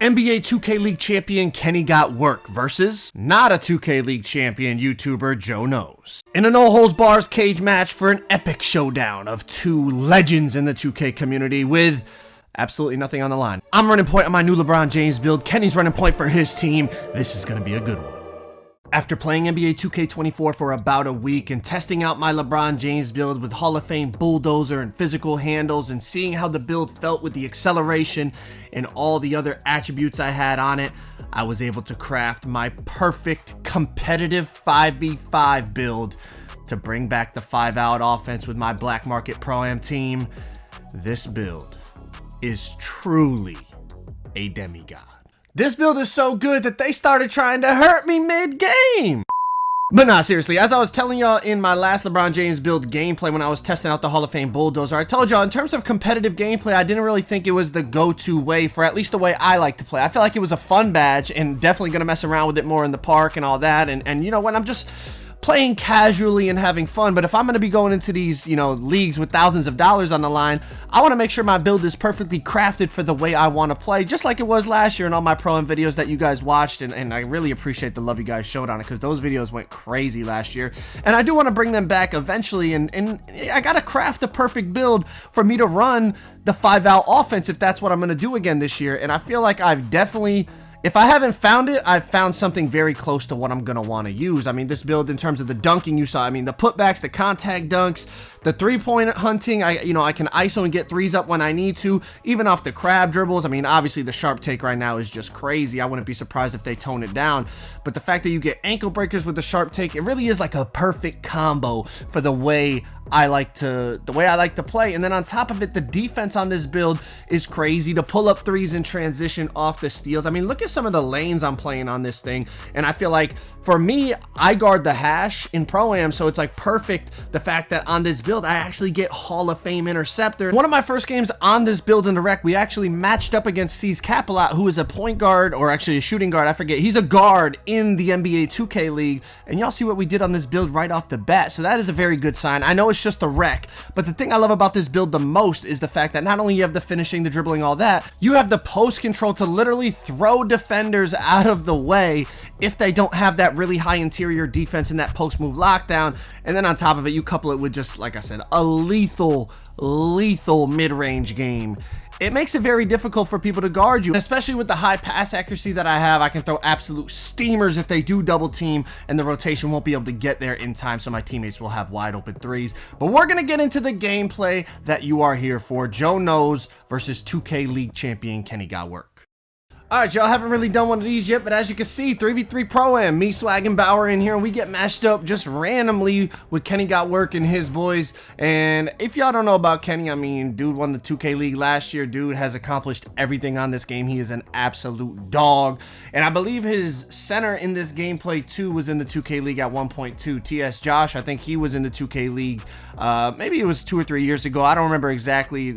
NBA 2K League champion Kenny Got Work versus not a 2K League champion YouTuber Joe Knows. In a no-holds-bars cage match for an epic showdown of two legends in the 2K community with absolutely nothing on the line. I'm running point on my new LeBron James build. Kenny's running point for his team. This is going to be a good one. After playing NBA 2K24 for about a week and testing out my LeBron James build with Hall of Fame bulldozer and physical handles and seeing how the build felt with the acceleration and all the other attributes I had on it, I was able to craft my perfect competitive 5v5 build to bring back the 5-out offense with my Black Market Pro-Am team. This build is truly a demigod. This build is so good that they started trying to hurt me mid-game. But nah, seriously, as I was telling y'all in my last LeBron James build gameplay when I was testing out the Hall of Fame bulldozer, I told y'all in terms of competitive gameplay, I didn't really think it was the go-to way for at least the way I like to play. I feel like it was a fun badge and definitely gonna mess around with it more in the park and all that. And you know, when I'm just playing casually and having fun, but if I'm going to be going into these, you know, leagues with thousands of dollars on the line, I want to make sure my build is perfectly crafted for the way I want to play, just like it was last year in all my Pro-Am videos that you guys watched, and I really appreciate the love you guys showed on it, because those videos went crazy last year, and I do want to bring them back eventually, and I got to craft a perfect build for me to run the 5-out offense if that's what I'm going to do again this year, and I feel like I've definitely... If I haven't found it, I've found something very close to what I'm going to want to use. I mean, this build in terms of the dunking you saw, I mean, the putbacks, the contact dunks, the three-point hunting, I can ISO and get threes up when I need to, even off the crab dribbles. I mean, obviously the sharp take right now is just crazy. I wouldn't be surprised if they tone it down. But the fact that you get ankle breakers with the sharp take, it really is like a perfect combo for the way I like to play. And then on top of it, the defense on this build is crazy. To pull up threes in transition off the steals. I mean, look at some of the lanes I'm playing on this thing, and I feel like for me, I guard the hash in Pro-Am, so it's like perfect the fact that on this build I actually get Hall of Fame interceptor. One of my first games on this build in the rec, we actually matched up against C's Capilot, who is a point guard, or actually a shooting guard, I forget. He's a guard in the NBA 2K League, and y'all see what we did on this build right off the bat, so that is a very good sign. I know it's just a rec, but the thing I love about this build the most is the fact that not only you have the finishing, the dribbling, all that, you have the post control to literally throw defenders out of the way if they don't have that really high interior defense in that post move lockdown. And then on top of it, you couple it with just, like I said, a lethal mid-range game. It makes it very difficult for people to guard you, especially with the high pass accuracy that I have. I can throw absolute steamers if they do double team, and the rotation won't be able to get there in time, so my teammates will have wide open threes. But we're gonna get into the gameplay that you are here for. Joe Knows versus 2K League champion Kenny Got Work. Alright, y'all, haven't really done one of these yet, but as you can see, 3v3 Pro-Am, me, Swag, and Bauer in here, and we get matched up just randomly with Kenny Got Work and his boys. And if y'all don't know about Kenny, I mean, dude won the 2K League last year. Dude has accomplished everything on this game. He is an absolute dog. And I believe his center in this gameplay, too, was in the 2K League at 1.2. TS Josh, I think he was in the 2K League. Maybe it was 2 or 3 years ago. I don't remember exactly.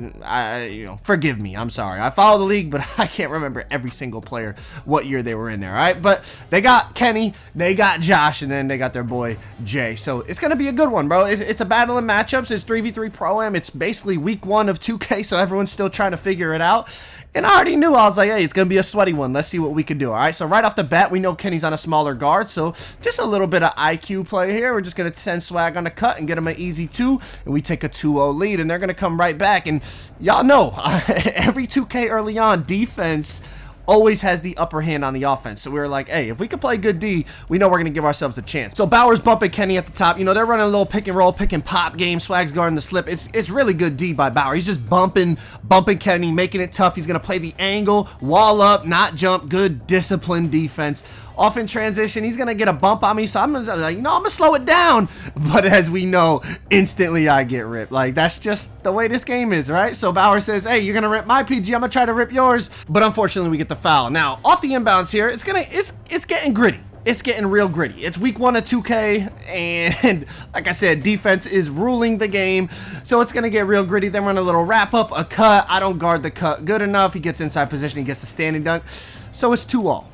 Forgive me. I'm sorry. I follow the league, but I can't remember every single player what year they were in there. All right, but they got Kenny, they got Josh, and then they got their boy Jay. So it's gonna be a good one, bro. It's a battle of matchups. It's 3v3 Pro-Am. It's basically week 1 of 2K, so everyone's still trying to figure it out. And I already knew. I was like, hey, it's going to be a sweaty one. Let's see what we can do. All right, so right off the bat, we know Kenny's on a smaller guard, so just a little bit of IQ play here. We're just going to send Swag on the cut and get him an easy 2, and we take a 2-0 lead, and they're going to come right back. And y'all know, every 2K early on, defense always has the upper hand on the offense. So we were like, hey, if we can play good D, we know we're going to give ourselves a chance. So Bauer's bumping Kenny at the top. You know, they're running a little pick and roll, pick and pop game. Swag's guarding the slip. It's really good D by Bauer. He's just bumping Kenny, making it tough. He's going to play the angle, wall up, not jump. Good disciplined defense. Off in transition, he's going to get a bump on me, so I'm going to slow it down. But as we know, instantly I get ripped. Like, that's just the way this game is, right? So Bauer says, hey, you're going to rip my PG, I'm going to try to rip yours. But unfortunately, we get the foul. Now, off the inbounds here, it's getting gritty. It's getting real gritty. It's week 1 of 2K, and like I said, defense is ruling the game, so it's going to get real gritty. Then run a little wrap-up, a cut. I don't guard the cut good enough. He gets inside position. He gets the standing dunk. So it's 2-all.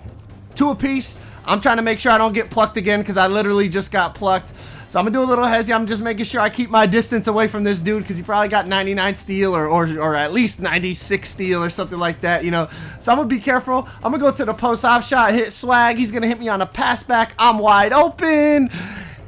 2 apiece. I'm trying to make sure I don't get plucked again because I literally just got plucked. So I'm going to do a little hezzy. I'm just making sure I keep my distance away from this dude because he probably got 99 steal or at least 96 steal or something like that, you know. So I'm going to be careful. I'm going to go to the post-op shot, hit swag. He's going to hit me on a pass back. I'm wide open.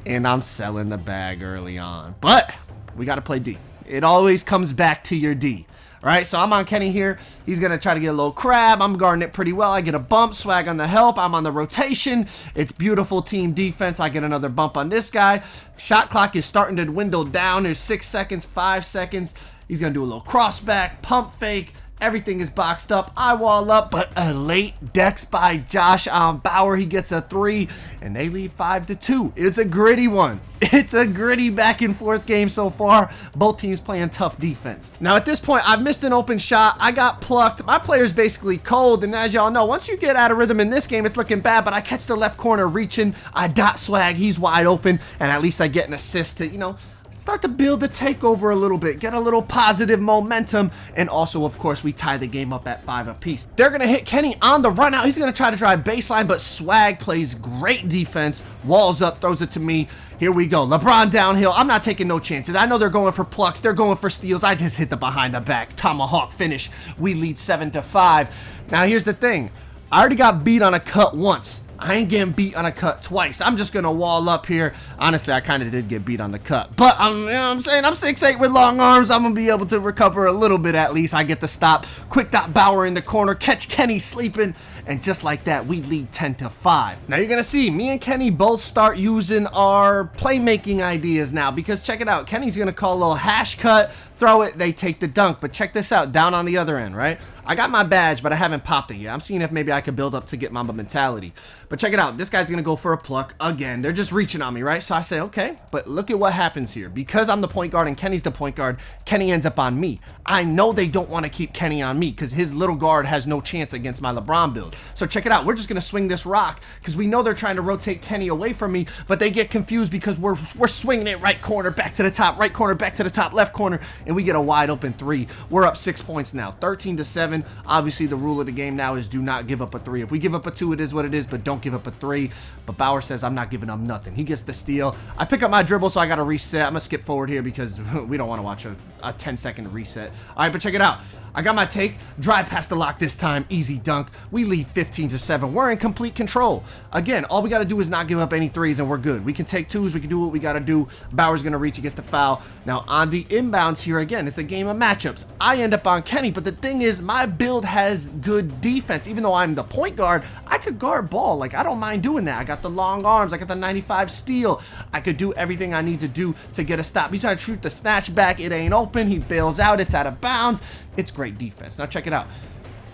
And I'm selling the bag early on. But we got to play D. It always comes back to your D. All right, so I'm on Kenny here. He's going to try to get a little crab. I'm guarding it pretty well. I get a bump, swag on the help. I'm on the rotation. It's beautiful team defense. I get another bump on this guy. Shot clock is starting to dwindle down. There's 6 seconds, 5 seconds. He's going to do a little cross back, pump fake. Everything is boxed up. I wall up, but a late dex by Josh on Bauer. He gets a 3, and they lead 5-2. It's a gritty one. It's a gritty back and forth game so far. Both teams playing tough defense. Now, at this point, I've missed an open shot. I got plucked. My player's basically cold, and as y'all know, once you get out of rhythm in this game, it's looking bad, but I catch the left corner reaching. I dot swag. He's wide open, and at least I get an assist to, you know, start to build the takeover a little bit, get a little positive momentum, and also, of course, we tie the game up at 5 apiece. They're going to hit Kenny on the run out. He's going to try to drive baseline, but Swag plays great defense, walls up, throws it to me. Here we go. LeBron downhill. I'm not taking no chances. I know they're going for plucks. They're going for steals. I just hit the behind the back. Tomahawk finish. We lead 7-5. Now, here's the thing. I already got beat on a cut once. I ain't getting beat on a cut twice. I'm just going to wall up here. Honestly, I kind of did get beat on the cut. But, you know what I'm saying? I'm 6'8" with long arms. I'm going to be able to recover a little bit at least. I get the stop. Quick dot Bauer in the corner. Catch Kenny sleeping. And just like that, we lead 10-5. Now, you're going to see me and Kenny both start using our playmaking ideas now. Because check it out. Kenny's going to call a little hash cut. Throw it. They take the dunk. But check this out. Down on the other end, right? I got my badge, but I haven't popped it yet. I'm seeing if maybe I could build up to get Mamba mentality. But check it out. This guy's going to go for a pluck again. They're just reaching on me, right? So I say, okay, but look at what happens here. Because I'm the point guard and Kenny's the point guard, Kenny ends up on me. I know they don't want to keep Kenny on me because his little guard has no chance against my LeBron build. So check it out. We're just going to swing this rock because we know they're trying to rotate Kenny away from me, but they get confused because we're swinging it right corner, back to the top, right corner, back to the top, left corner, and we get a wide open 3. We're up 6 points now, 13-7. Obviously, the rule of the game now is do not give up a 3. If we give up a 2, it is what it is, but don't give up a 3. But Bauer says, I'm not giving up nothing. He gets the steal. I pick up my dribble, so I got to reset. I'm going to skip forward here because we don't want to watch a 10-second reset. All right, but check it out. I got my take, drive past the lock this time, easy dunk. We lead 15-7. We're in complete control. Again, all we got to do is not give up any 3s and we're good. We can take 2s, we can do what we got to do. Bauer's going to reach against the foul. Now, on the inbounds here, again, it's a game of matchups. I end up on Kenny, but the thing is, my build has good defense. Even though I'm the point guard, I could guard ball. Like, I don't mind doing that. I got the long arms. I got the 95 steal. I could do everything I need to do to get a stop. He's trying to shoot the snatch back. It ain't open. He bails out. It's out of bounds. It's great defense. Now check it out.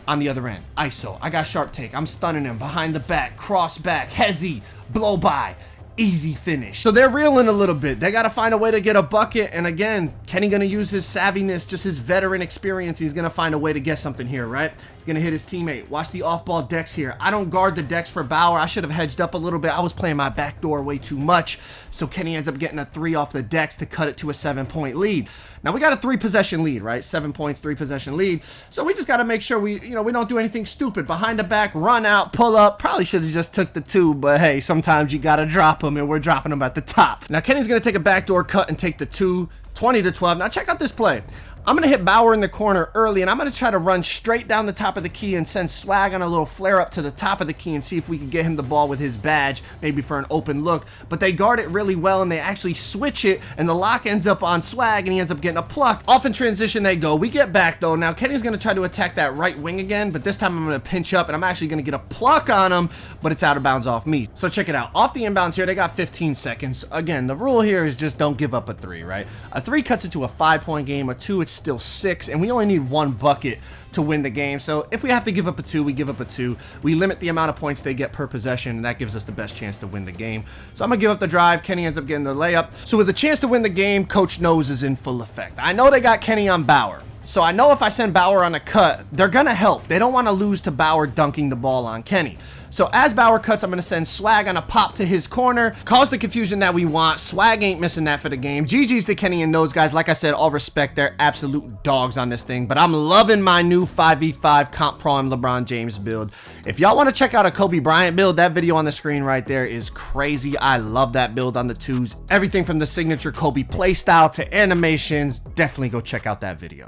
On the other end, ISO. I got sharp take. I'm stunning him behind the back, cross back, hezzy, blow by, easy finish. So they're reeling a little bit. They got to find a way to get a bucket. And again, Kenny going to use his savviness, just his veteran experience. He's going to find a way to get something here, right? He's going to hit his teammate. Watch the off-ball decks here. I don't guard the decks for Bauer. I should have hedged up a little bit. I was playing my backdoor way too much. So Kenny ends up getting a 3 off the decks to cut it to a 7-point lead. Now we got a 3-possession lead, right? 7 points, 3-possession lead. So we just got to make sure we don't do anything stupid. Behind the back, run out, pull up. Probably should have just took the 2, but hey, sometimes you got to drop them, and we're dropping them at the top. Now Kenny's going to take a backdoor cut and take the 2, 20-12. Now check out this play. I'm going to hit Bauer in the corner early, and I'm going to try to run straight down the top of the key and send Swag on a little flare up to the top of the key and see if we can get him the ball with his badge, maybe for an open look. But they guard it really well, and they actually switch it, and the lock ends up on Swag, and he ends up getting a pluck. Off in transition they go. We get back, though. Now, Kenny's going to try to attack that right wing again, but this time I'm going to pinch up, and I'm actually going to get a pluck on him, but it's out of bounds off me. So check it out. Off the inbounds here, they got 15 seconds. Again, the rule here is just don't give up a 3, right? A 3 cuts it to a 5-point game. A 2, it's still 6, and we only need 1 bucket to win the game. So if we have to give up a 2, we give up a 2. We limit the amount of points they get per possession, and that gives us the best chance to win the game. So I'm going to give up the drive. Kenny ends up getting the layup. So with a chance to win the game, Coach knows is in full effect. I know they got Kenny on Bauer. So I know if I send Bauer on a cut, they're going to help. They don't want to lose to Bauer dunking the ball on Kenny. So as Bauer cuts, I'm going to send Swag on a pop to his corner. Cause the confusion that we want. Swag ain't missing that for the game. GG's to Kenny and those guys. Like I said, all respect. They're absolute dogs on this thing. But I'm loving my new new 5v5 comp pro and LeBron James build. If y'all want to check out a Kobe Bryant build, that video on the screen right there is crazy. I love that build on the 2s. Everything from the signature Kobe playstyle to animations. Definitely go check out that video.